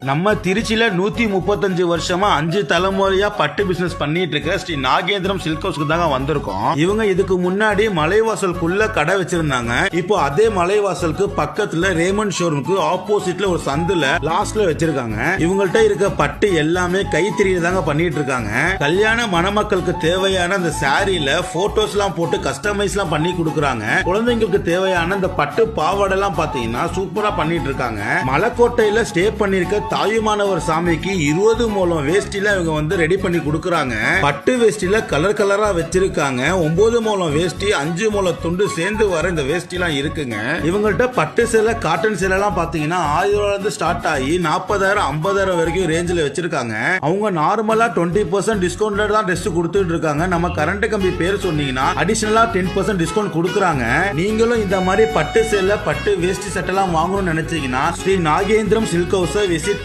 நம்ம திருச்சியில 135 வருஷமா 5 தலைமுறையா பட்டு பிசினஸ் பண்ணிட்டு இருக்க ஸ்ரீ நாகேந்திரம் சில்க் ஹவுஸ்க்கு தாங்க வந்திருக்கோம். இவங்க இதுக்கு முன்னாடி மலைவாசலுக்குள்ள கடை வச்சிருந்தாங்க. இப்போ அதே மலைவாசலுக்கு பக்கத்துல ரேமண்ட் ஷோரூமுக்கு ஆப்போசிட்ல ஒரு சந்துல லாஸ்ட்ல வச்சிருக்காங்க. இவங்கள்ட்ட இருக்க பட்டு எல்லாமே கைத்தறியில தாங்க பண்ணிட்டு இருக்காங்க. கல்யாண மணமக்களுக்கு தேவையான அந்த சாரியில போட்டோஸ் எல்லாம் போட்டு கஸ்டமைஸ் எல்லாம் பண்ணி கொடுக்கறாங்க. குழந்தைங்களுக்கு தேவையான அந்த பட்டு பாவாடை எல்லாம் பாத்தீங்கன்னா சூப்பரா பண்ணிட்டு இருக்காங்க. மலைக்கோட்டையில ஸ்டே பண்ணிருக்க தாயுமானவர் சாமிக்கு 20 மூலம் வேஷ்டில இவங்க வந்து ரெடி பண்ணி கொடுக்கறாங்க. பட்டு வேஷ்டில கலர் கலரா வச்சிருக்காங்க. 9 மூலம் வேஷ்டி 5 மூலம் துண்டு சேர்ந்து வர இந்த வேஷ்டி எல்லாம் இருக்குங்க. இவங்கள்ட்ட பட்டு சேலை காட்டன் சேலை எல்லாம் பாத்தீங்கன்னா 1000 இருந்து ஸ்டார்ட் ஆகி 40,000 50,000 வரைக்கும் ரேஞ்சில் வச்சிருக்காங்க. அவங்க நார்மலா 20% டிஸ்கவுண்ட்ல தான் ட்ரெஸ் கொடுத்துட்டு இருக்காங்க. நம்ம கரண்ட் கம்பி பேர் சொன்னீங்கன்னா அடிஷனலா 10% டிஸ்கவுண்ட் கொடுக்கறாங்க. நீங்களும் இந்த மாதிரி பட்டு சேலை பட்டு வேஷ்டி சட்டை எல்லாம் வாங்கணும்னு நினைச்சீங்கன்னா ஸ்ரீ நாகேந்திரம் சில்க் ஹவுஸை விசிட்